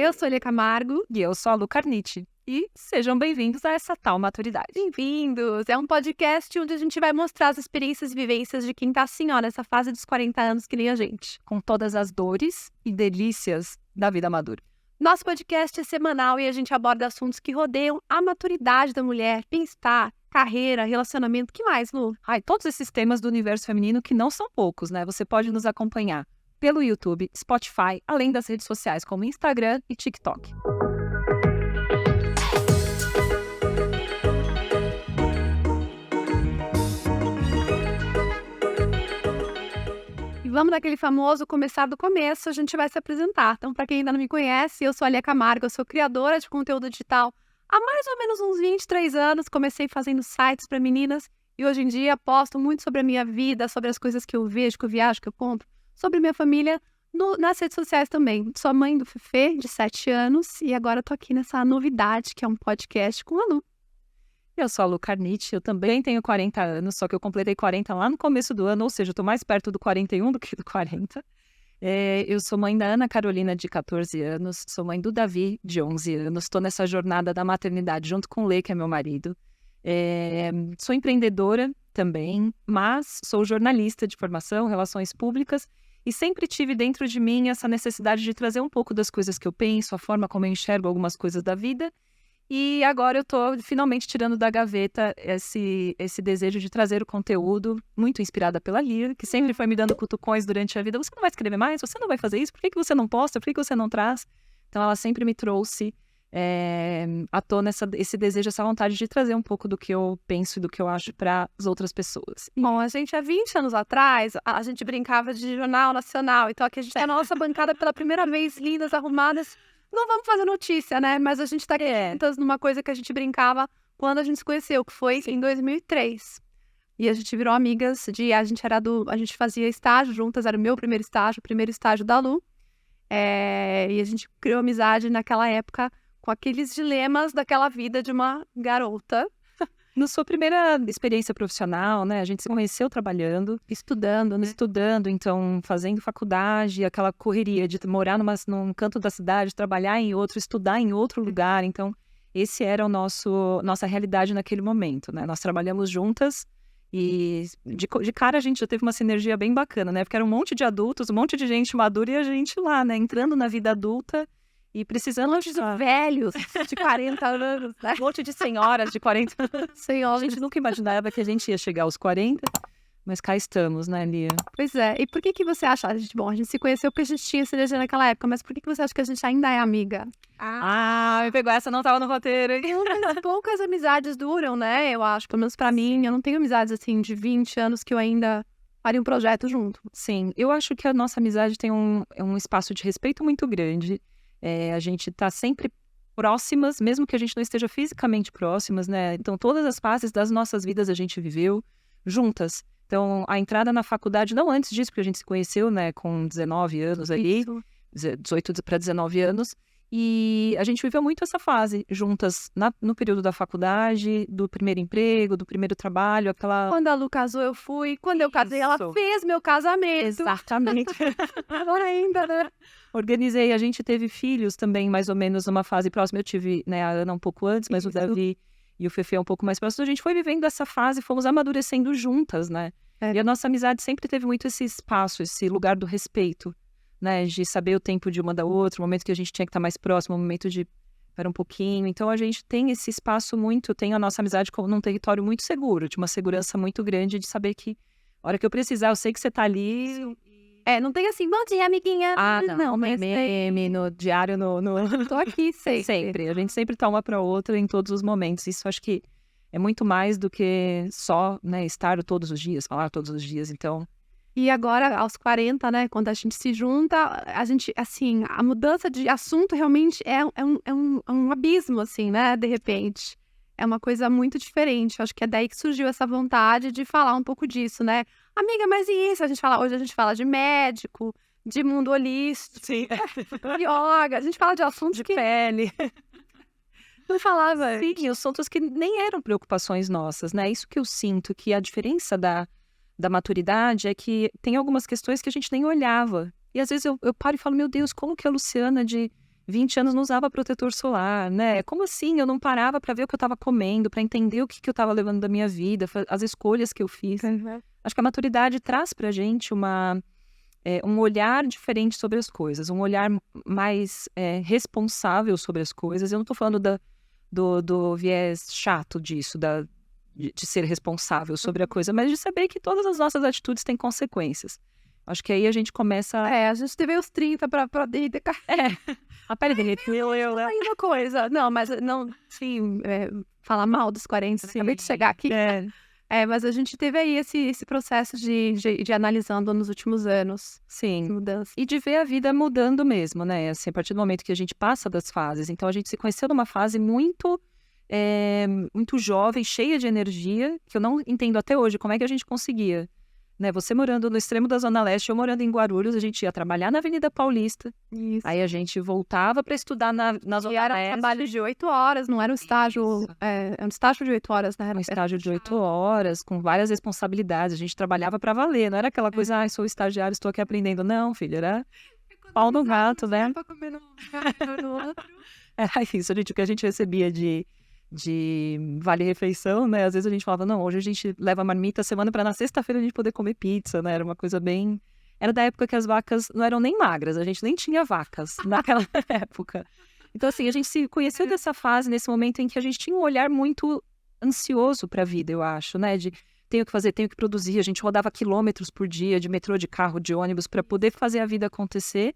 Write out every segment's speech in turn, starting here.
Eu sou a Elia Camargo. E eu sou a Lu Carniti. E sejam bem-vindos a essa tal maturidade. Bem-vindos! É um podcast onde a gente vai mostrar as experiências e vivências de quem tá assim, ó, nessa fase dos 40 anos que nem a gente. Com todas as dores e delícias da vida madura. Nosso podcast é semanal e a gente aborda assuntos que rodeiam a maturidade da mulher, bem-estar, carreira, relacionamento, que mais, Lu? Todos esses temas do universo feminino que não são poucos, né? Você pode nos acompanhar pelo YouTube, Spotify, além das redes sociais como Instagram e TikTok. E vamos naquele famoso começar do começo, a gente vai se apresentar. Então, para quem ainda não me conhece, eu sou a Elia Camargo, eu sou criadora de conteúdo digital há mais ou menos uns 23 anos. Comecei fazendo sites para meninas e hoje em dia posto muito sobre a minha vida, sobre as coisas que eu vejo, que eu viajo, que eu compro, sobre minha família nas redes sociais também. Sou mãe do Fefe, de 7 anos, e agora tô aqui nessa novidade, que é um podcast com a Lu. Eu sou a Lu Carniti, eu também tenho 40 anos, só que eu completei 40 lá no começo do ano, ou seja, eu tô mais perto do 41 do que do 40. Eu sou mãe da Ana Carolina, de 14 anos, sou mãe do Davi, de 11 anos, estou nessa jornada da maternidade junto com o Lê, que é meu marido. Sou empreendedora também, mas sou jornalista de formação, relações públicas, e sempre tive dentro de mim essa necessidade de trazer um pouco das coisas que eu penso, a forma como eu enxergo algumas coisas da vida. E agora eu tô finalmente tirando da gaveta esse desejo de trazer o conteúdo, muito inspirada pela Lia, que sempre foi me dando cutucões durante a vida. Você não vai escrever mais? Você não vai fazer isso? Por que você não posta? Por que você não traz? Então ela sempre me trouxe à tona esse desejo, essa vontade de trazer um pouco do que eu penso e do que eu acho para as outras pessoas. Bom, a gente há 20 anos atrás, a gente brincava de jornal nacional. Então aqui a gente tá na nossa bancada pela primeira vez, lindas, arrumadas. Não vamos fazer notícia, né? Mas a gente tá aqui juntas numa coisa que a gente brincava quando a gente se conheceu, que foi em 2003. E a gente virou amigas, a gente fazia estágio juntas, era o meu primeiro estágio, o primeiro estágio da Lu. E a gente criou amizade naquela época com aqueles dilemas daquela vida de uma garota. Na sua primeira experiência profissional, né? A gente se conheceu trabalhando. Estudando, né? Então, fazendo faculdade, aquela correria de morar num canto da cidade, trabalhar em outro, estudar em outro lugar. Então, esse era nossa realidade naquele momento, né? Nós trabalhamos juntas e de cara a gente já teve uma sinergia bem bacana, né? Porque era um monte de adultos, um monte de gente madura e a gente lá, né? Entrando na vida adulta. E precisando de velhos de 40 anos, né? Um monte de senhoras de 40 anos. Senhoras. A gente nunca imaginava que a gente ia chegar aos 40, mas cá estamos, né, Lia? Pois é. E por que você acha? A gente se conheceu porque a gente tinha sinergia naquela época, mas por que você acha que a gente ainda é amiga? Me pegou essa, não tava no roteiro. Poucas amizades duram, né? Eu acho, pelo menos pra mim. Eu não tenho amizades, assim, de 20 anos que eu ainda faria um projeto junto. Sim, eu acho que a nossa amizade tem um espaço de respeito muito grande. A gente tá sempre próximas, mesmo que a gente não esteja fisicamente próximas, né? Então, todas as fases das nossas vidas a gente viveu juntas. Então, a entrada na faculdade, não antes disso, porque a gente se conheceu, né, com 19 anos ali, 18 para 19 anos, e a gente viveu muito essa fase juntas no período da faculdade, do primeiro emprego, do primeiro trabalho, aquela... Quando a Lu casou, eu fui. Quando eu casei, ela fez meu casamento. Exatamente. Agora ainda, né? Organizei, a gente teve filhos também, mais ou menos numa fase próxima. Eu tive, né, a Ana um pouco antes, mas o Davi e o Fefe um pouco mais próximo. A gente foi vivendo essa fase, fomos amadurecendo juntas, né? E a nossa amizade sempre teve muito esse espaço, esse lugar do respeito, né? De saber o tempo de uma da outra, o momento que a gente tinha que estar mais próximo, o momento de para um pouquinho. Então a gente tem esse espaço tem a nossa amizade como num território muito seguro, de uma segurança muito grande de saber que a hora que eu precisar, eu sei que você tá ali. Não tem assim, bom dia, amiguinha. Não, meme no diário, Tô aqui sempre. Sempre. A gente sempre tá uma pra outra em todos os momentos. Isso acho que é muito mais do que só, né, estar todos os dias, falar todos os dias, então... E agora, aos 40, né, quando a gente se junta, a gente, assim, a mudança de assunto realmente é um abismo, assim, né, de repente. É uma coisa muito diferente. Acho que é daí que surgiu essa vontade de falar um pouco disso, né? Amiga, mas e isso? Hoje a gente fala de médico, de mundo holístico, sim, yoga, a gente fala de assuntos de pele. Não falava. Sim, assuntos que nem eram preocupações nossas, né? Isso que eu sinto, que a diferença da maturidade é que tem algumas questões que a gente nem olhava. E às vezes eu paro e falo, meu Deus, como que a Luciana de 20 anos não usava protetor solar, né? Como assim? Eu não parava para ver o que eu estava comendo, para entender o que eu estava levando da minha vida, as escolhas que eu fiz. Acho que a maturidade traz pra gente um olhar diferente sobre as coisas, um olhar mais responsável sobre as coisas. Eu não estou falando do viés chato disso, de ser responsável sobre a coisa, mas de saber que todas as nossas atitudes têm consequências. Acho que aí a gente começa... a gente teve os 30 pra dedicar. A pele derreteu, né? Aí uma coisa. Não, mas não, sim, falar mal dos 40, Sim. acabei de chegar aqui. Mas a gente teve aí esse processo de analisando nos últimos anos. Sim. Mudança. E de ver a vida mudando mesmo, né? Assim, a partir do momento que a gente passa das fases. Então, a gente se conheceu numa fase muito jovem, cheia de energia, que eu não entendo até hoje como é que a gente conseguia. Né? Você morando no extremo da Zona Leste, eu morando em Guarulhos, a gente ia trabalhar na Avenida Paulista. Isso. Aí a gente voltava para estudar na Zona E era um Leste. trabalho de 8 horas, não era um estágio... Era um estágio de 8 horas, né? Um estágio de 8 horas, com várias responsabilidades. A gente trabalhava para valer, não era aquela coisa, sou estagiário, estou aqui aprendendo. Não, filha, era pau no gato, né? Pra comer no outro. Era isso, o que a gente recebia de vale-refeição, né? Às vezes a gente falava, não, hoje a gente leva marmita a semana para na sexta-feira a gente poder comer pizza, né? Era uma coisa bem... Era da época que as vacas não eram nem magras, a gente nem tinha vacas naquela época. Então, assim, a gente se conheceu dessa fase, nesse momento em que a gente tinha um olhar muito ansioso para a vida, eu acho, né? De tenho que fazer, tenho que produzir. A gente rodava quilômetros por dia de metrô, de carro, de ônibus para poder fazer a vida acontecer.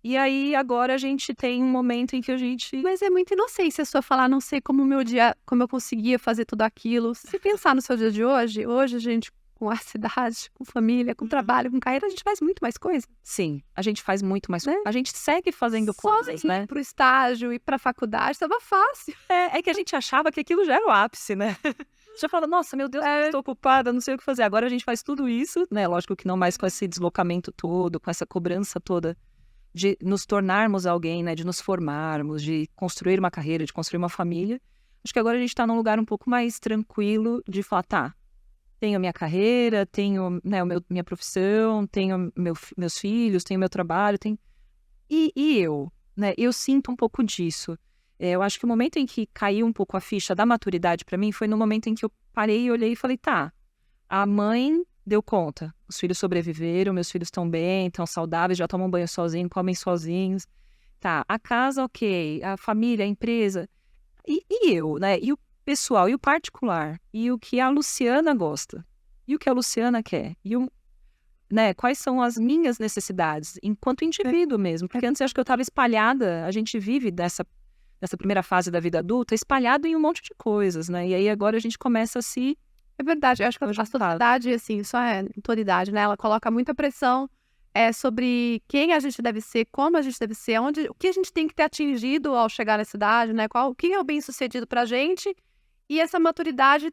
E aí, agora a gente tem um momento em que a gente... Mas é muita inocência só falar, não sei como o meu dia, como eu conseguia fazer tudo aquilo. Se pensar no seu dia de hoje a gente, com a cidade, com família, com trabalho, com carreira, a gente faz muito mais coisa. Sim, a gente faz muito mais coisa. A gente segue fazendo Só coisas, né? Pro estágio e pra faculdade, estava fácil. É que a gente achava que aquilo já era o ápice, né? Já falava, nossa, meu Deus, estou ocupada, não sei o que fazer. Agora a gente faz tudo isso, né? Lógico que não mais com esse deslocamento todo, com essa cobrança toda de nos tornarmos alguém, né? De nos formarmos, de construir uma carreira, de construir uma família. Acho que agora a gente está num lugar um pouco mais tranquilo de falar, tá, tenho a minha carreira, tenho, né, minha profissão, tenho meus filhos, tenho meu trabalho, E eu, né? Eu sinto um pouco disso. Eu acho que o momento em que caiu um pouco a ficha da maturidade para mim foi no momento em que eu parei e olhei e falei, tá, a mãe deu conta, os filhos sobreviveram, meus filhos estão bem, estão saudáveis, já tomam banho sozinhos, comem sozinhos, tá, a casa ok, a família, a empresa, e eu, né, e o pessoal, e o particular, e o que a Luciana gosta, e o que a Luciana quer, né, quais são as minhas necessidades, enquanto indivíduo mesmo, porque antes eu acho que eu estava espalhada, a gente vive dessa primeira fase da vida adulta, espalhado em um monte de coisas, né, e aí agora a gente começa a se... É verdade, eu acho que a sociedade, assim, só é autoridade, né? Ela coloca muita pressão sobre quem a gente deve ser, como a gente deve ser, o que a gente tem que ter atingido ao chegar nessa idade, né? O que é o bem-sucedido pra gente. E essa maturidade,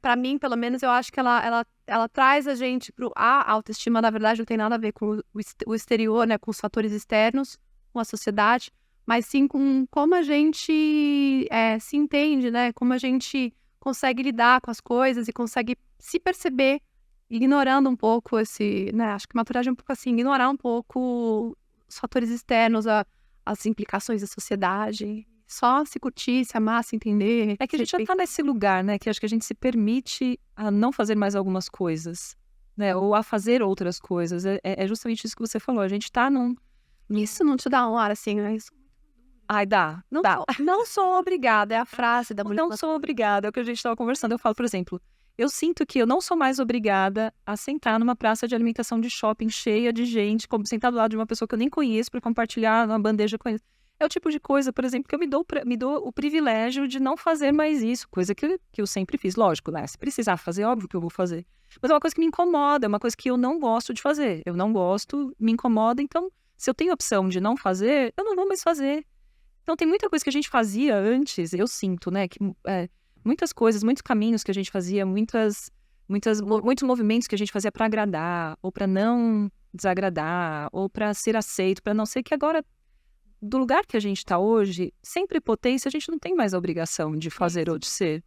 pra mim, pelo menos, eu acho que ela traz a gente a autoestima, na verdade, não tem nada a ver com o exterior, né? Com os fatores externos, com a sociedade, mas sim com como a gente se entende, né? Como a gente consegue lidar com as coisas e consegue se perceber, ignorando um pouco né? Acho que maturidade é um pouco assim, ignorar um pouco os fatores externos, as implicações da sociedade, só se curtir, se amar, se entender. É que a gente já tá nesse lugar, né? Que acho que a gente se permite a não fazer mais algumas coisas, né? Ou a fazer outras coisas. É justamente isso que você falou. A gente tá Isso não te dá um ar assim, né? Isso... Ai, dá. Não sou obrigada, é a frase da mulher. Não sou obrigada, é o que a gente estava conversando. Eu falo, por exemplo, eu sinto que eu não sou mais obrigada a sentar numa praça de alimentação de shopping cheia de gente, como sentar do lado de uma pessoa que eu nem conheço para compartilhar uma bandeja com eles. É o tipo de coisa, por exemplo, que eu me dou o privilégio de não fazer mais isso, coisa que eu sempre fiz. Lógico, né? Se precisar fazer, óbvio que eu vou fazer. Mas é uma coisa que me incomoda, é uma coisa que eu não gosto de fazer. Eu não gosto, me incomoda, então, se eu tenho a opção de não fazer, eu não vou mais fazer. Então, tem muita coisa que a gente fazia antes, eu sinto, né? Que, muitas coisas, muitos caminhos que a gente fazia, muitos movimentos que a gente fazia para agradar, ou para não desagradar, ou para ser aceito, para não ser que agora, do lugar que a gente está hoje, sem prepotência, a gente não tem mais a obrigação de fazer ou de ser.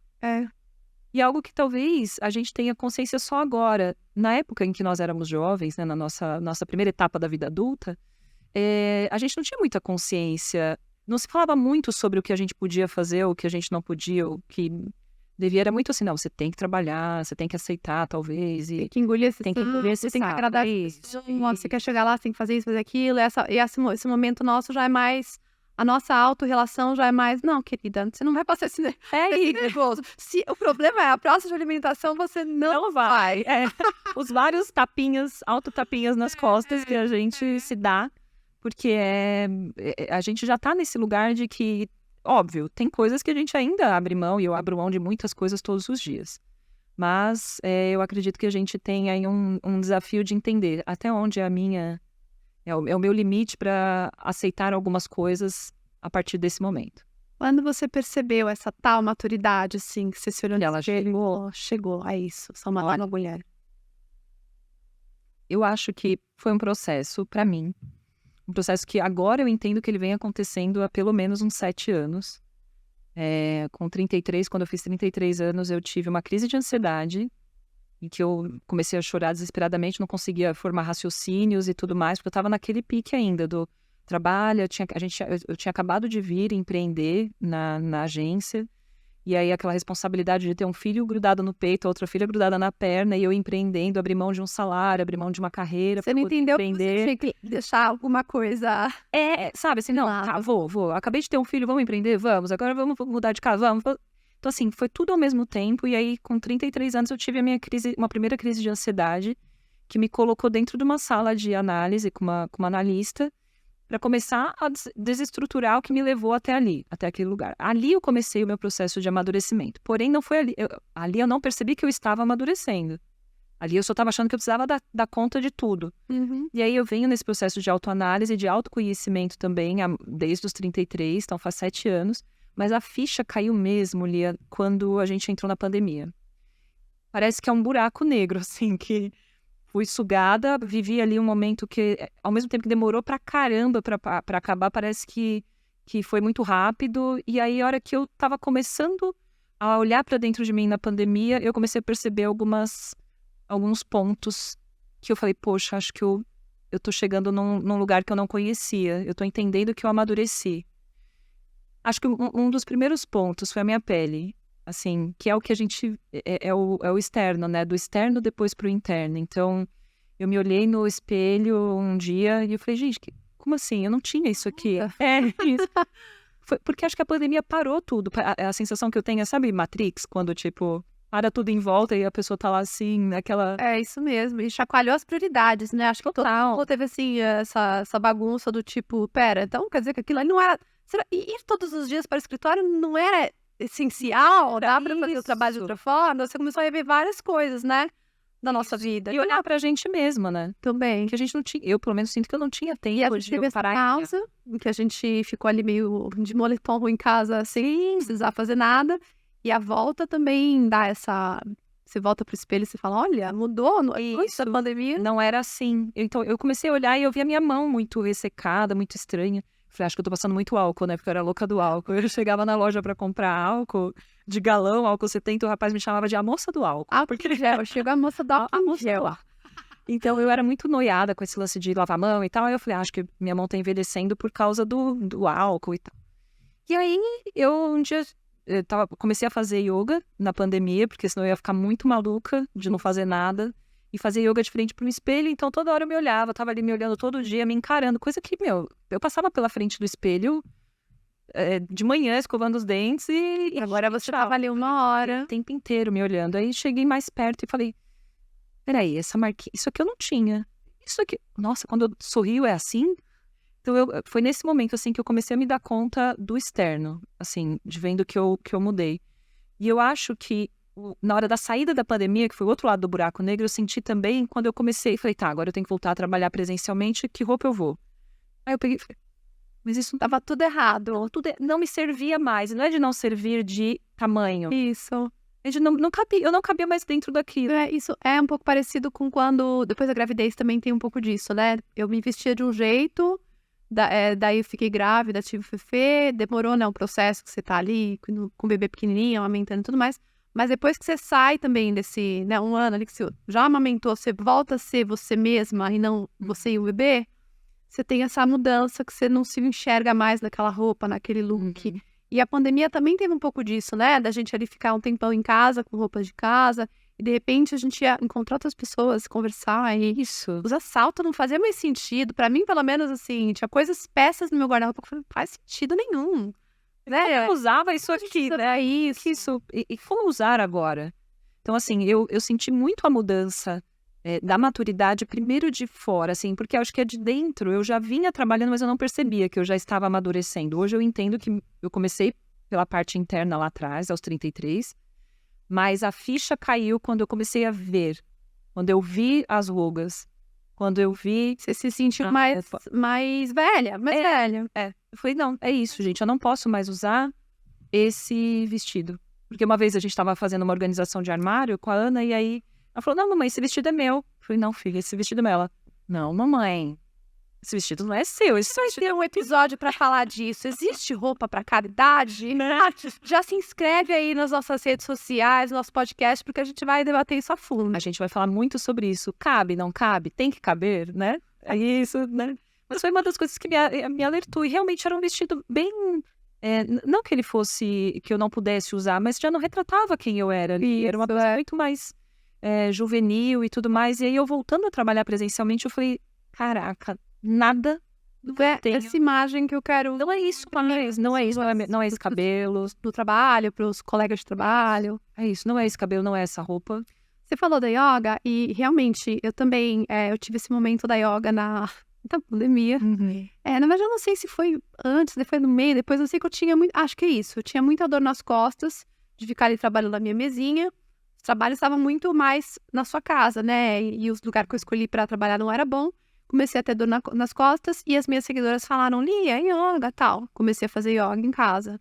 E algo que talvez a gente tenha consciência só agora. Na época em que nós éramos jovens, né, na nossa primeira etapa da vida adulta, a gente não tinha muita consciência, não se falava muito sobre o que a gente podia fazer, o que a gente não podia, o que devia, era muito assim, não, você tem que trabalhar, você tem que aceitar, talvez, Tem e que engolir esse tem que engolir esse você tem que sapo, agradar isso. você quer chegar lá, você tem que fazer isso, fazer aquilo, esse momento nosso já é mais, a nossa autorrelação já é mais, não, querida, você não vai passar esse nervoso. Se o problema é a próxima de alimentação, você não vai. Os vários tapinhas, autotapinhas nas costas que a gente se dá, porque a gente já tá nesse lugar de que, óbvio, tem coisas que a gente ainda abre mão, e eu abro mão de muitas coisas todos os dias. Mas eu acredito que a gente tem aí um desafio de entender até onde é é o meu limite para aceitar algumas coisas a partir desse momento. Quando você percebeu essa tal maturidade, assim, que você se olhou no Ela espelho, chegou, é isso, sou uma nova mulher. Eu acho que foi um processo, para mim, um processo que agora eu entendo que ele vem acontecendo há pelo menos uns 7 anos. Com 33, quando eu fiz 33 anos, eu tive uma crise de ansiedade, em que eu comecei a chorar desesperadamente, não conseguia formar raciocínios e tudo mais, porque eu estava naquele pique ainda do trabalho, eu tinha acabado de vir empreender na agência, e aí aquela responsabilidade de ter um filho grudado no peito, outra filha grudada na perna, e eu empreendendo, abrir mão de um salário, abrir mão de uma carreira. Você não entendeu que empreender. você tinha que deixar alguma coisa... Sabe, assim, não, tá, vou. Acabei de ter um filho, vamos empreender? Vamos. Agora vamos mudar de casa? Vamos. Então, assim, foi tudo ao mesmo tempo. E aí, com 33 anos, eu tive uma primeira crise de ansiedade, que me colocou dentro de uma sala de análise com uma analista, para começar a desestruturar o que me levou até aquele lugar. Ali eu comecei o meu processo de amadurecimento. Porém, não foi ali. Ali eu não percebi que eu estava amadurecendo. Ali eu só estava achando que eu precisava dar conta de tudo. Uhum. E aí eu venho nesse processo de autoanálise, de autoconhecimento também, desde os 33, então faz 7 anos. Mas a ficha caiu mesmo, Lia, quando a gente entrou na pandemia. Parece que é um buraco negro, assim, que fui sugada, vivi ali um momento que, ao mesmo tempo que demorou pra caramba pra acabar, parece que foi muito rápido. E aí, a hora que eu tava começando a olhar pra dentro de mim na pandemia, eu comecei a perceber alguns pontos que eu falei, poxa, acho que eu tô chegando num lugar que eu não conhecia. Eu tô entendendo que eu amadureci. Acho que um dos primeiros pontos foi a minha pele, assim, que é o que a gente... É o externo, né? Do externo depois pro interno. Então, eu me olhei no espelho um dia e eu falei, gente, como assim? Eu não tinha isso aqui. Isso. Foi porque acho que a pandemia parou tudo. A sensação que eu tenho é, sabe, Matrix? Quando, tipo, para tudo em volta e a pessoa tá lá assim, naquela... É isso mesmo, e chacoalhou as prioridades, né? Acho que todo mundo teve, assim, essa bagunça do tipo, pera, então quer dizer que aquilo ali não era... Ir todos os dias para o escritório não era essencial? Dá para fazer o trabalho de outra forma? Você começou a rever várias coisas, né? Da nossa vida. E olhar pra gente mesma, né? Também. Que a gente não tinha... Eu, pelo menos, sinto que eu não tinha tempo E a gente teve essa pausa, em que a gente ficou ali meio de moletom em casa, sem precisar fazer nada. E a volta também dá essa... Você volta pro espelho e você fala, olha, mudou isso, a pandemia. Não era assim. Então, eu comecei a olhar e eu vi a minha mão muito ressecada, muito estranha. Falei, acho que eu tô passando muito álcool, né? Porque eu era louca do álcool. Eu chegava na loja pra comprar álcool de galão, álcool 70, o rapaz me chamava de a moça do álcool. Porque gel, chegou a moça do álcool gel. Então, eu era muito noiada com esse lance de lavar a mão e tal. Aí eu falei, acho que minha mão tá envelhecendo por causa do álcool e tal. E aí, um dia... comecei a fazer yoga na pandemia, porque senão eu ia ficar muito maluca de não fazer nada. E fazer yoga de frente para um espelho, então toda hora eu me olhava, tava ali me olhando todo dia, me encarando. Coisa que, eu passava pela frente do espelho de manhã, escovando os dentes e agora você tava ali 1 hora. O tempo inteiro me olhando. Aí cheguei mais perto e falei, peraí, essa marquinha, isso aqui eu não tinha. Isso aqui, nossa, quando eu sorrio é assim? Então, foi nesse momento, assim, que eu comecei a me dar conta do externo, assim, de vendo que eu mudei. E eu acho que, na hora da saída da pandemia, que foi o outro lado do buraco negro, eu senti também, quando eu comecei, falei, tá, agora eu tenho que voltar a trabalhar presencialmente, que roupa eu vou? Aí eu peguei, mas isso tava tudo errado. Não me servia mais, não é de não servir de tamanho. Isso. Eu não cabia mais dentro daquilo. Isso é um pouco parecido com quando, depois da gravidez também tem um pouco disso, né? Eu me vestia de um jeito... daí eu fiquei grávida, tive Fefe, demorou, né, um processo que você tá ali com o bebê pequenininho, amamentando e tudo mais, mas depois que você sai também desse, né, 1 ano ali que você já amamentou, você volta a ser você mesma e não você e o bebê, você tem essa mudança, que você não se enxerga mais naquela roupa, naquele look. Uhum. E a pandemia também teve um pouco disso, né? Da gente ali ficar um tempão em casa, com roupas de casa, e de repente a gente ia encontrar outras pessoas, conversar, e Isso. usar salto não fazia mais sentido. Pra mim, pelo menos, assim, tinha peças no meu guarda-roupa que eu falei, não faz sentido nenhum. Né? Eu usava isso aqui, né? Isso. E como usar agora? Então, assim, eu senti muito a mudança da maturidade, primeiro de fora, assim, porque eu acho que é de dentro. Eu já vinha trabalhando, mas eu não percebia que eu já estava amadurecendo. Hoje eu entendo que eu comecei pela parte interna lá atrás, aos 33, mas a ficha caiu quando eu comecei a ver, quando eu vi as rugas, quando eu vi... Você se sentiu mais velha, velha. Eu falei, não, é isso, gente, eu não posso mais usar esse vestido. Porque uma vez a gente estava fazendo uma organização de armário com a Ana, e aí ela falou, não, mamãe, esse vestido é meu. Eu falei, não, filha, esse vestido é meu. Ela, não, mamãe, esse vestido não é seu. Esse Vai vestido... ter um episódio pra falar disso. Existe roupa pra cada idade? Já se inscreve aí nas nossas redes sociais, no nosso podcast, porque a gente vai debater isso a fundo. A gente vai falar muito sobre isso. Cabe, não cabe? Tem que caber, né? É isso, né? Mas foi uma das coisas que me alertou. E realmente era um vestido bem... não que ele fosse... que eu não pudesse usar, mas já não retratava quem eu era ali. Era uma coisa muito mais juvenil e tudo mais. E aí eu voltando a trabalhar presencialmente, eu falei, caraca, nada... Essa imagem que eu quero. Não é isso, não é esse cabelo. Do trabalho, pros colegas de trabalho. É isso, não é esse cabelo, não é essa roupa. Você falou da yoga e realmente eu também eu tive esse momento da yoga na pandemia. Uhum. Na verdade, eu não sei se foi antes, depois no meio, depois eu sei que eu tinha muito. Acho que é isso. Eu tinha muita dor nas costas de ficar ali trabalhando na minha mesinha. Os trabalhos estavam muito mais na sua casa, né? E os lugares que eu escolhi para trabalhar não era bom. Comecei a ter dor nas costas e as minhas seguidoras falaram, Lia, yoga, tal. Comecei a fazer yoga em casa.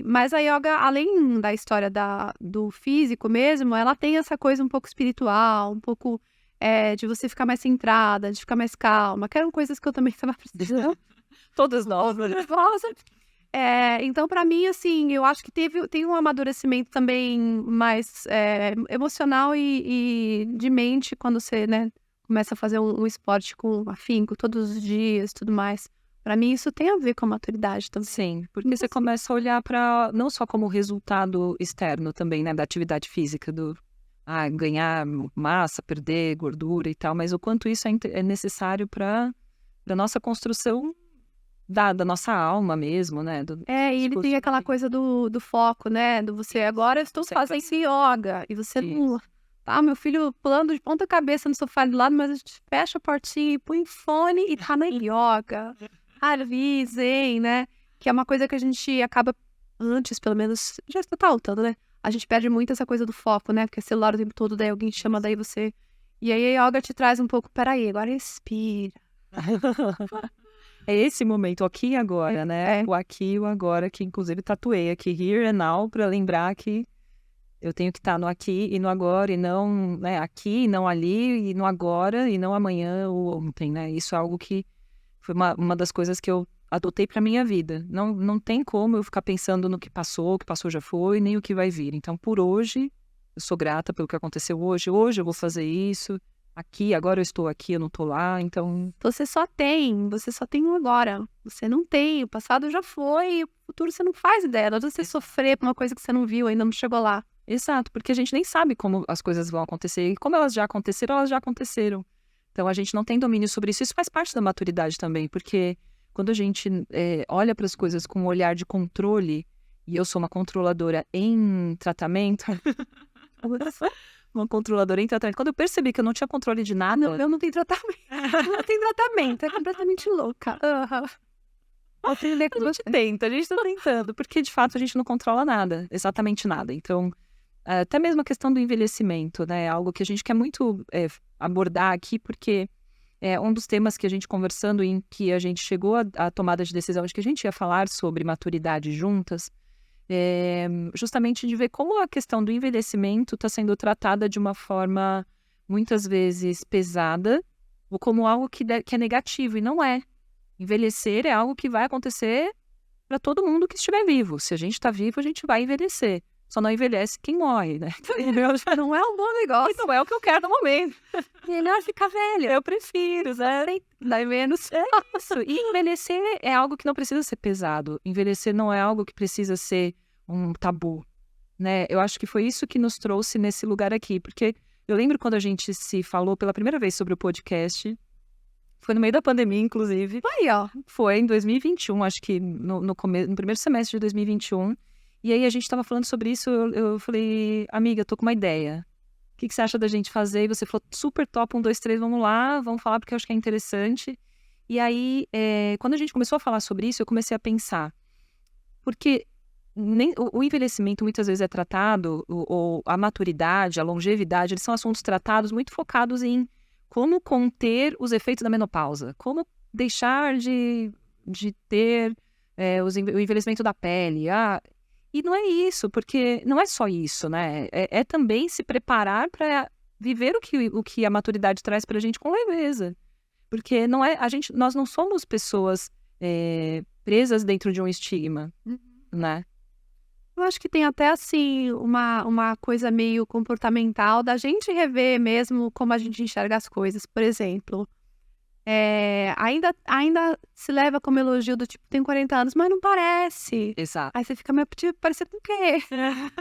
Mas a yoga, além da história do físico mesmo, ela tem essa coisa um pouco espiritual, um pouco de você ficar mais centrada, de ficar mais calma, que eram coisas que eu também estava precisando. Todas novas. Então, pra mim, assim, eu acho que tem um amadurecimento também mais emocional e de mente quando você, né, começa a fazer um esporte com afinco todos os dias e tudo mais. Pra mim, isso tem a ver com a maturidade também. Sim, porque você começa a olhar para não só como resultado externo também, né, da atividade física, ganhar massa, perder gordura e tal, mas o quanto isso é necessário para a nossa construção da nossa alma mesmo, né? E ele tem aquela coisa do foco, né? Agora eu estou fazendo yoga, e você não... Tá, meu filho pulando de ponta cabeça no sofá do lado, mas a gente fecha a portinha e põe fone e tá na yoga. Ali, zen, né? Que é uma coisa que a gente acaba, antes pelo menos, já tá lutando, né? A gente perde muito essa coisa do foco, né? Porque é celular o tempo todo, daí alguém chama, daí você... E aí a yoga te traz um pouco, peraí, agora respira. É esse momento, o aqui e agora, né? O aqui e o agora, que inclusive tatuei aqui, here and now, pra lembrar que eu tenho que estar no aqui e no agora, e não, né, aqui e não ali, e no agora e não amanhã ou ontem, né? Isso é algo que foi uma das coisas que eu adotei para minha vida. Não tem como eu ficar pensando no que passou, o que passou já foi, nem o que vai vir. Então, por hoje, eu sou grata pelo que aconteceu hoje. Hoje eu vou fazer isso. Aqui, agora eu estou aqui, eu não estou lá, então... Você só tem o agora. Você não tem, o passado já foi, o futuro você não faz ideia. Não você sofrer por uma coisa que você não viu, ainda não chegou lá. Exato, porque a gente nem sabe como as coisas vão acontecer. E como elas já aconteceram. Então, a gente não tem domínio sobre isso. Isso faz parte da maturidade também, porque quando a gente olha para as coisas com um olhar de controle, e eu sou uma controladora em tratamento... uma controladora em tratamento. Quando eu percebi que eu não tinha controle de nada... Não, eu não tenho tratamento. Não tem tratamento, é completamente louca. A gente tá tentando, porque de fato a gente não controla nada, exatamente nada. Então, até mesmo a questão do envelhecimento, né? Algo que a gente quer muito abordar aqui, porque é um dos temas que a gente conversando, em que a gente chegou à tomada de decisão de que a gente ia falar sobre maturidade juntas, justamente de ver como a questão do envelhecimento está sendo tratada de uma forma muitas vezes pesada, ou como algo que é negativo, e não é. Envelhecer é algo que vai acontecer para todo mundo que estiver vivo. Se a gente está vivo, a gente vai envelhecer. Só não envelhece quem morre, né? Não é um bom negócio. Não é o que eu quero no momento. Melhor ficar velho. Eu prefiro, né? Daí menos. É isso. E envelhecer é algo que não precisa ser pesado. Envelhecer não é algo que precisa ser um tabu, né? Eu acho que foi isso que nos trouxe nesse lugar aqui. Porque eu lembro quando a gente se falou pela primeira vez sobre o podcast. Foi no meio da pandemia, inclusive. Aí, ó. Foi em 2021, acho que no primeiro semestre de 2021. E aí a gente tava falando sobre isso, eu falei, amiga, tô com uma ideia. O que você acha da gente fazer? E você falou, super top, 1, 2, 3, vamos lá, vamos falar porque eu acho que é interessante. E aí, quando a gente começou a falar sobre isso, eu comecei a pensar. Porque o envelhecimento muitas vezes é tratado, ou a maturidade, a longevidade, eles são assuntos tratados muito focados em como conter os efeitos da menopausa, como deixar de ter o envelhecimento da pele. E não é isso, porque não é só isso, né? É também se preparar para viver o que a maturidade traz para a gente com leveza. Porque não é, nós não somos pessoas presas dentro de um estigma, né? Eu acho que tem até, assim, uma coisa meio comportamental da gente rever mesmo como a gente enxerga as coisas. Por exemplo, ainda se leva como elogio do tipo, tem 40 anos, mas não parece. Exato. Aí você fica meio, tipo, parecendo com o quê?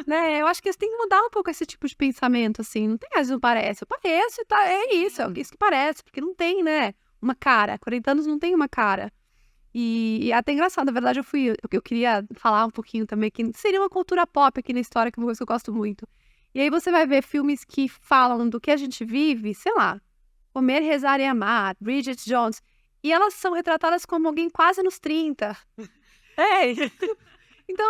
Né? Eu acho que você tem que mudar um pouco esse tipo de pensamento, assim. Não tem mais, não parece. Eu pareço, tá? É isso que parece. Porque não tem, né? Uma cara. 40 anos não tem uma cara. E é até engraçado, na verdade, eu queria falar um pouquinho também que seria uma cultura pop aqui na história, que é uma coisa que eu gosto muito. E aí você vai ver filmes que falam do que a gente vive, sei lá, Comer, Rezar e Amar, Bridget Jones, e elas são retratadas como alguém quase nos 30. Então,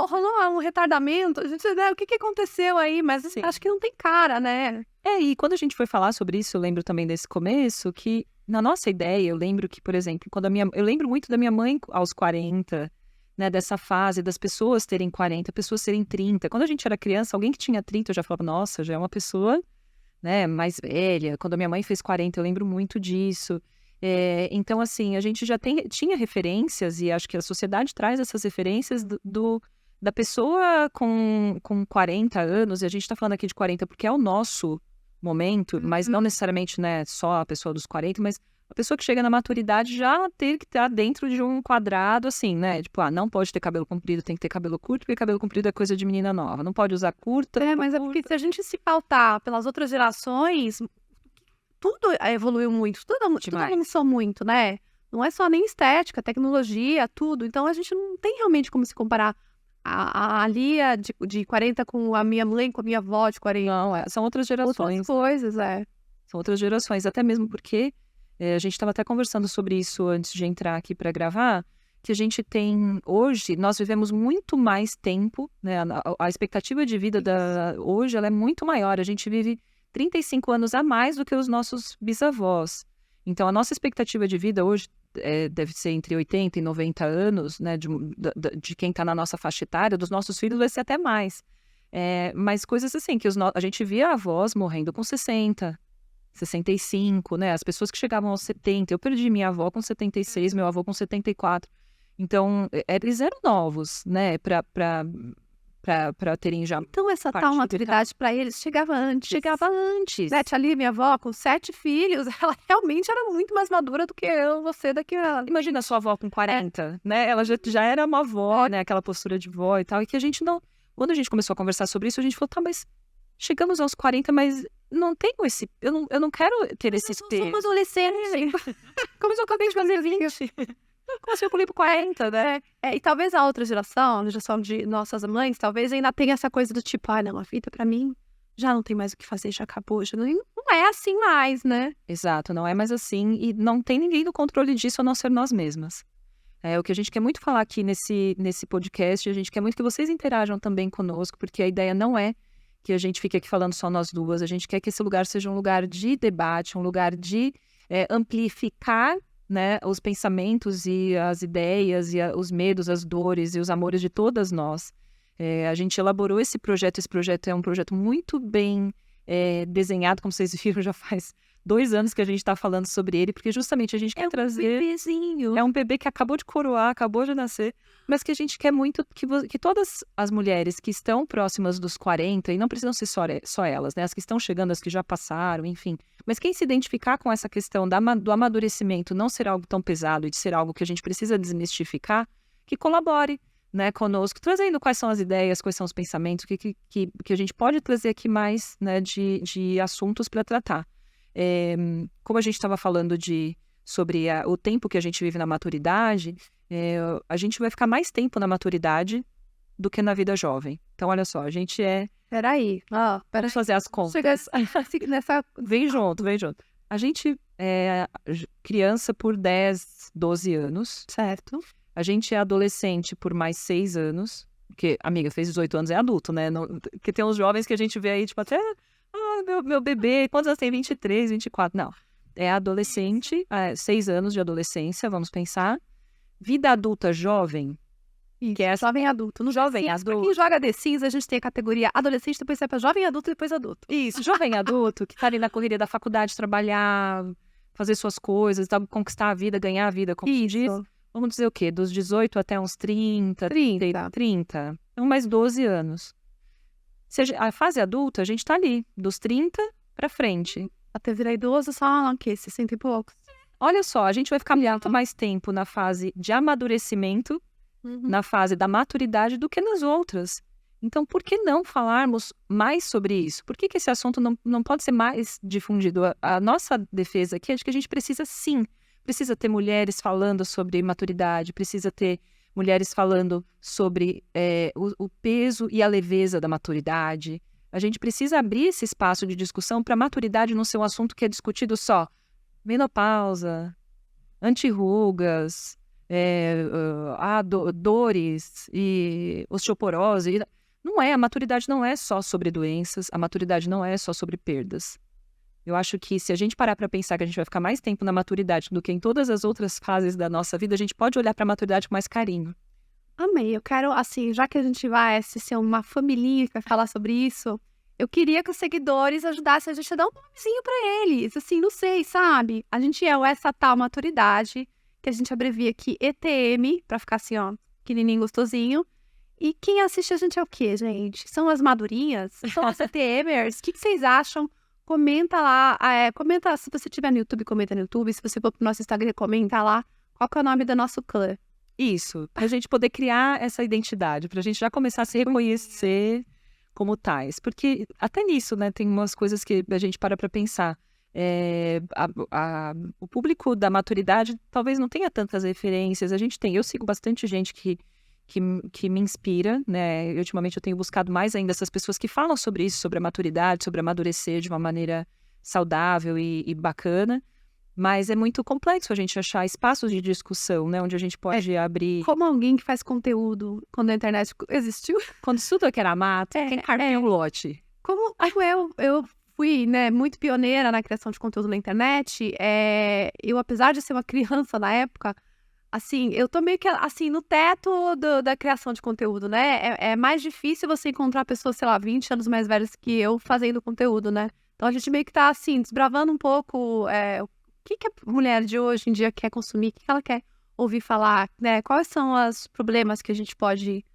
rolou um retardamento, a gente, né, o que aconteceu aí? Mas Sim. acho que não tem cara, né? E quando a gente foi falar sobre isso, eu lembro também desse começo, que na nossa ideia, eu lembro que, por exemplo, eu lembro muito da minha mãe aos 40, né, dessa fase das pessoas terem 40, pessoas terem 30. Quando a gente era criança, alguém que tinha 30, eu já falava, nossa, já é uma pessoa, né, mais velha. Quando a minha mãe fez 40, eu lembro muito disso. Então, assim, a gente já tinha referências, e acho que a sociedade traz essas referências da pessoa com 40 anos, e a gente tá falando aqui de 40 porque é o nosso momento, mas não necessariamente, né, só a pessoa dos 40, mas a pessoa que chega na maturidade já ter que estar dentro de um quadrado, assim, né, tipo, não pode ter cabelo comprido, tem que ter cabelo curto, porque cabelo comprido é coisa de menina nova, não pode usar curta. Mas é porque se a gente se pautar pelas outras gerações, tudo evoluiu muito, tudo avançou muito, né? Não é só nem estética, tecnologia, tudo. Então a gente não tem realmente como se comparar a Lia de 40 com a minha mãe, com a minha avó de 40. Não, são outras gerações. Outras coisas, São outras gerações, até mesmo porque a gente estava até conversando sobre isso antes de entrar aqui para gravar, que a gente tem hoje, nós vivemos muito mais tempo, né? A expectativa de vida hoje ela é muito maior. A gente vive 35 anos a mais do que os nossos bisavós. Então, a nossa expectativa de vida hoje deve ser entre 80 e 90 anos, né, de quem está na nossa faixa etária, dos nossos filhos vai ser até mais. Mas coisas assim, que a gente via avós morrendo com 60, 65, né, as pessoas que chegavam aos 70. Eu perdi minha avó com 76, meu avô com 74. Então, eles eram novos, né, para terem já. Então, essa tal maturidade para eles chegava antes. Né? Tia Lia, minha avó, com 7 filhos, ela realmente era muito mais madura do que você daqui a... Imagina a sua avó com 40, né? Ela já era uma avó, né? Aquela postura de vó e tal. E que a gente não... Quando a gente começou a conversar sobre isso, a gente falou, tá, mas chegamos aos 40, mas não tenho esse... Eu não quero ter esse peso. Eu sou adolescente. Como se eu acabei de fazer 20. Como se eu pulei pro 40, né? E talvez a outra geração, a geração de nossas mães, talvez ainda tenha essa coisa do tipo, não, a vida pra mim já não tem mais o que fazer, já acabou, já não é assim mais, né? Exato, não é mais assim, e não tem ninguém no controle disso a não ser nós mesmas. O que a gente quer muito falar aqui nesse podcast, a gente quer muito que vocês interajam também conosco, porque a ideia não é que a gente fique aqui falando só nós duas, a gente quer que esse lugar seja um lugar de debate, um lugar de amplificar, né, os pensamentos e as ideias e os medos, as dores e os amores de todas nós. A gente elaborou esse projeto é um projeto muito bem desenhado, como vocês viram, já faz 2 anos que a gente está falando sobre ele, porque justamente a gente quer trazer... bebezinho. É um bebê que acabou de coroar, acabou de nascer, mas que a gente quer muito que todas as mulheres que estão próximas dos 40, e não precisam ser só elas, né? As que estão chegando, as que já passaram, enfim. Mas quem se identificar com essa questão do amadurecimento não ser algo tão pesado e de ser algo que a gente precisa desmistificar, que colabore, né, conosco, trazendo quais são as ideias, quais são os pensamentos, que a gente pode trazer aqui mais, né, de assuntos para tratar. Como a gente estava falando sobre o tempo que a gente vive na maturidade, a gente vai ficar mais tempo na maturidade do que na vida jovem. Então, olha só, a gente Peraí. Vamos fazer as contas. Chega nessa... Vem junto. A gente é criança por 10, 12 anos. Certo. A gente é adolescente por mais 6 anos. Porque, amiga, fez 18 anos, é adulto, né? Porque tem uns jovens que a gente vê aí, tipo, até... meu bebê, quantos anos tem? 23, 24. Não. É adolescente, 6 anos de adolescência, vamos pensar. Vida adulta jovem. Isso, Que é jovem adulto. No jovem adulto. adulto. Quem joga The Sims, a gente tem a categoria adolescente, depois sai pra jovem adulto e depois adulto. Isso, jovem adulto, que tá ali na correria da faculdade, trabalhar, fazer suas coisas, conquistar a vida, ganhar a vida, como se diz. Vamos dizer o quê? Dos 18 até uns 30. Então, mais 12 anos. A fase adulta, a gente tá ali, dos 30 pra frente. Até virar idoso, só, 60 e poucos. Olha só, a gente vai ficar muito mais tempo na fase de amadurecimento, na fase da maturidade, do que nas outras. Então, por que não falarmos mais sobre isso? Por que esse assunto não pode ser mais difundido? A nossa defesa aqui é de que a gente precisa ter mulheres falando sobre maturidade, precisa ter mulheres falando sobre o peso e a leveza da maturidade. A gente precisa abrir esse espaço de discussão para a maturidade não ser um assunto que é discutido só menopausa, antirrugas, dores e osteoporose. A maturidade não é só sobre doenças, a maturidade não é só sobre perdas. Eu acho que se a gente parar para pensar que a gente vai ficar mais tempo na maturidade do que em todas as outras fases da nossa vida, a gente pode olhar para a maturidade com mais carinho. Amei. Eu quero, assim, já que a gente vai ser uma familhinha que vai falar sobre isso, eu queria que os seguidores ajudassem a gente a dar um nomezinho para eles. Assim, não sei, sabe? A gente é essa tal maturidade, que a gente abrevia aqui ETM, para ficar assim, ó, pequenininho, gostosinho. E quem assiste a gente é o quê, gente? São as madurinhas? São as ETMers? O que vocês acham? Comenta lá, comenta, se você estiver no YouTube, comenta no YouTube, se você for pro nosso Instagram, comenta lá, qual que é o nome do nosso clã. Isso, pra gente poder criar essa identidade, pra gente já começar a se reconhecer como tais, porque até nisso, né, tem umas coisas que a gente para pensar. O público da maturidade talvez não tenha tantas referências, eu sigo bastante gente que me inspira, né? Ultimamente eu tenho buscado mais ainda essas pessoas que falam sobre isso, sobre a maturidade, sobre amadurecer de uma maneira saudável e bacana, mas é muito complexo a gente achar espaços de discussão, né? Onde a gente pode abrir... Como alguém que faz conteúdo quando a internet existiu. Quando tudo aqui era mato, quem carpia um lote. Como eu fui, né, muito pioneira na criação de conteúdo na internet, eu, apesar de ser uma criança na época, assim, eu tô meio que, assim, no teto da criação de conteúdo, né? É mais difícil você encontrar pessoas, sei lá, 20 anos mais velhas que eu fazendo conteúdo, né? Então a gente meio que tá, assim, desbravando um pouco o que a mulher de hoje em dia quer consumir, o que ela quer ouvir falar, né? Quais são os problemas que a gente pode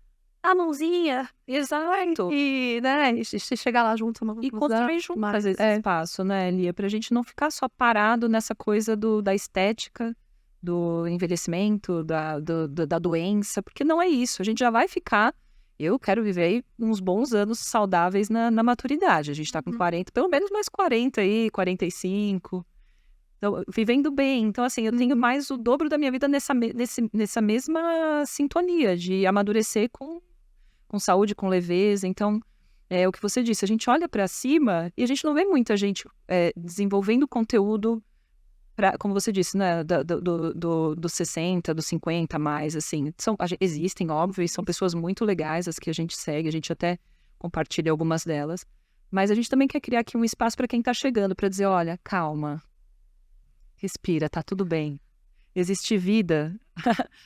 dar a mãozinha. Exato. E, né, e chegar lá junto. E construir juntas esse espaço, né, Lia? Pra gente não ficar só parado nessa coisa da estética, do envelhecimento, da doença, porque não é isso. A gente já vai ficar... Eu quero viver aí uns bons anos saudáveis na maturidade. A gente tá com 40, pelo menos mais 40 aí, 45. Então, vivendo bem. Então, assim, eu tenho mais o dobro da minha vida nessa mesma sintonia de amadurecer com saúde, com leveza. Então, o que você disse, a gente olha pra cima e a gente não vê muita gente desenvolvendo conteúdo como você disse, né, dos 60, dos 50 mais, assim, existem, óbvio, e são pessoas muito legais as que a gente segue, a gente até compartilha algumas delas, mas a gente também quer criar aqui um espaço para quem tá chegando, para dizer, olha, calma, respira, tá tudo bem, existe vida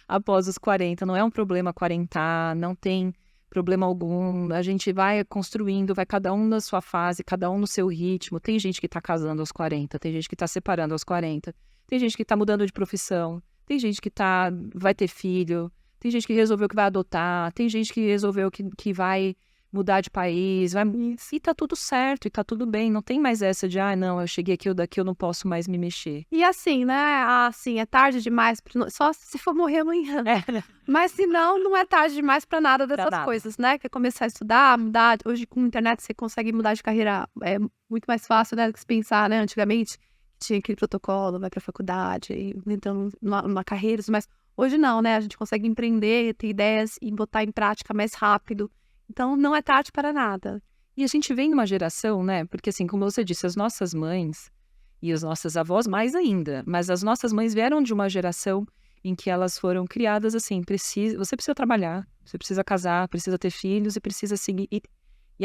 após os 40, não é um problema quarentar, não tem problema algum. A gente vai construindo, vai cada um na sua fase, cada um no seu ritmo. Tem gente que tá casando aos 40, tem gente que tá separando aos 40, tem gente que tá mudando de profissão, tem gente que vai ter filho, tem gente que resolveu que vai adotar, tem gente que resolveu que vai mudar de país, e tá tudo certo, e tá tudo bem. Não tem mais essa de, não, eu cheguei aqui, daqui eu não posso mais me mexer. E assim, né, assim, é tarde demais, só se for morrer amanhã. Mas se não, não é tarde demais pra nada dessas coisas, né? Quer começar a estudar, mudar. Hoje com a internet você consegue mudar de carreira, é muito mais fácil, né, do que se pensar, né? Antigamente tinha aquele protocolo, vai pra faculdade, então numa carreira, mas hoje não, né? A gente consegue empreender, ter ideias e botar em prática mais rápido. Então, não é tarde para nada. E a gente vem numa geração, né? Porque assim, como você disse, as nossas mães e as nossas avós mais ainda, mas as nossas mães vieram de uma geração em que elas foram criadas assim, você precisa trabalhar, você precisa casar, precisa ter filhos e precisa seguir. E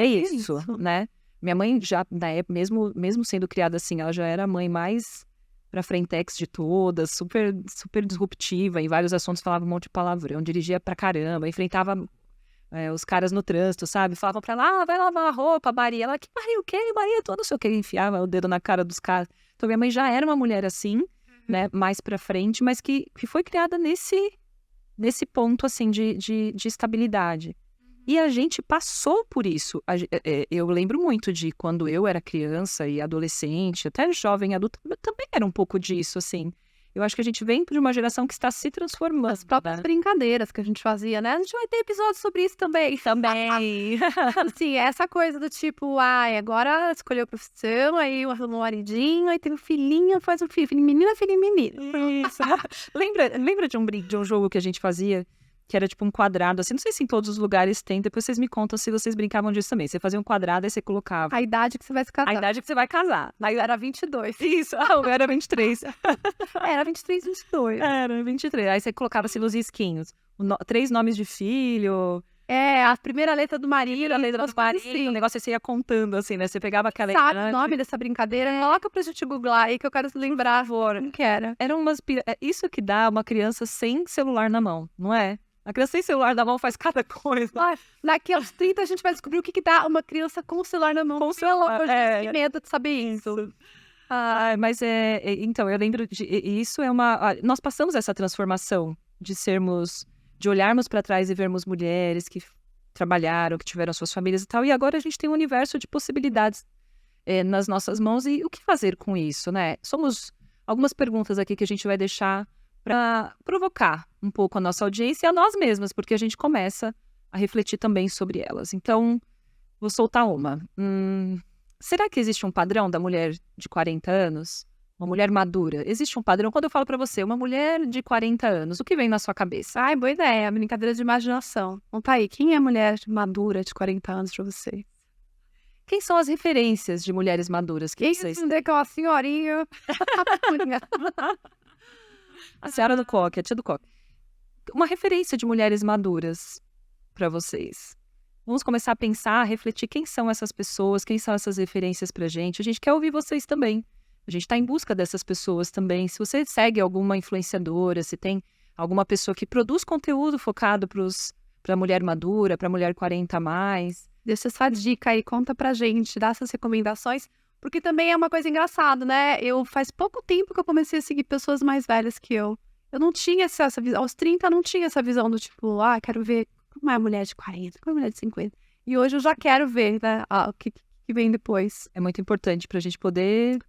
é isso, né? Minha mãe já, na época, mesmo sendo criada assim, ela já era a mãe mais pra frentex de todas, super, super disruptiva, em vários assuntos falava um monte de palavrão, dirigia pra caramba, enfrentava os caras no trânsito, sabe? Falavam pra ela, vai lavar a roupa, Maria. Ela, que Maria o quê? Maria toda, não sei o que, enfiava o dedo na cara dos caras. Então, minha mãe já era uma mulher assim, né? Mais pra frente, mas que foi criada nesse ponto, assim, de estabilidade. E a gente passou por isso. Eu lembro muito de quando eu era criança e adolescente, até jovem adulta, também era um pouco disso, assim. Eu acho que a gente vem de uma geração que está se transformando. As próprias brincadeiras que a gente fazia, né? A gente vai ter episódios sobre isso também. Assim, essa coisa do tipo, agora escolheu a profissão, aí arrumou um maridinho, aí tem um filhinho, faz um filho menina, filho menina. Isso. Lembra de um jogo que a gente fazia? Que era tipo um quadrado, assim, não sei se em todos os lugares tem, depois vocês me contam se vocês brincavam disso também. Você fazia um quadrado e você colocava a idade que você vai se casar. A idade que você vai casar. Aí era 22. Isso, eu era 23. Era 23, 22. Era 23. Aí você colocava assim nos risquinhos. 3 nomes de filho. A primeira letra do marido, a letra do marido. O negócio você ia contando, assim, né? Você pegava aquela... Sabe o nome dessa brincadeira? Coloca pra gente googlar aí que eu quero lembrar. Como que era? Era isso que dá uma criança sem celular na mão, não é? A criança sem celular na mão faz cada coisa. Daqui aos 30 a gente vai descobrir o que dá uma criança com o celular na mão. Com o celular. Que medo de saber isso. Mas então, eu lembro isso é nós passamos essa transformação de olharmos para trás e vermos mulheres que trabalharam, que tiveram suas famílias e tal, e agora a gente tem um universo de possibilidades nas nossas mãos, e o que fazer com isso, né? Somos algumas perguntas aqui que a gente vai deixar para provocar um pouco a nossa audiência e a nós mesmas, porque a gente começa a refletir também sobre elas. Então, vou soltar uma. Será que existe um padrão da mulher de 40 anos? Uma mulher madura? Existe um padrão? Quando eu falo pra você, uma mulher de 40 anos, o que vem na sua cabeça? Boa ideia. Brincadeira de imaginação. Então tá aí, quem é a mulher madura de 40 anos pra você? Quem são as referências de mulheres maduras que vocês têm? Que é uma senhorinha. A senhora do coque, a tia do coque. Uma referência de mulheres maduras pra vocês. Vamos começar a pensar, a refletir quem são essas pessoas, quem são essas referências pra gente. A gente quer ouvir vocês também. A gente tá em busca dessas pessoas também. Se você segue alguma influenciadora, se tem alguma pessoa que produz conteúdo focado pra mulher madura, pra mulher 40 a mais. Deixa essa dica aí, conta pra gente, dá essas recomendações. Porque também é uma coisa engraçada, né? Faz pouco tempo que eu comecei a seguir pessoas mais velhas que eu. Eu não tinha essa visão. Aos 30 eu não tinha essa visão do tipo, quero ver como é a mulher de 40, como é a mulher de 50. E hoje eu já quero ver, né, o que vem depois. É muito importante pra gente poder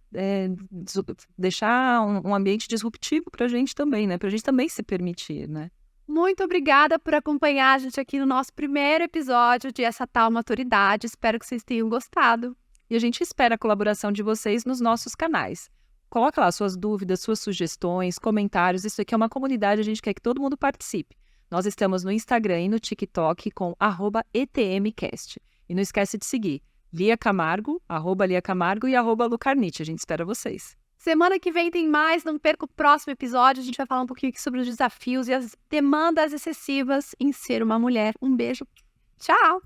deixar um ambiente disruptivo pra gente também, né? Pra gente também se permitir, né? Muito obrigada por acompanhar a gente aqui no nosso primeiro episódio de Essa Tal Maturidade. Espero que vocês tenham gostado. E a gente espera a colaboração de vocês nos nossos canais. Coloca lá suas dúvidas, suas sugestões, comentários. Isso aqui é uma comunidade, a gente quer que todo mundo participe. Nós estamos no Instagram e no TikTok com @ETMcast. E não esquece de seguir Lia Camargo, @Lia Camargo e @Lucarnit. A gente espera vocês. Semana que vem tem mais, não perca o próximo episódio. A gente vai falar um pouquinho aqui sobre os desafios e as demandas excessivas em ser uma mulher. Um beijo. Tchau!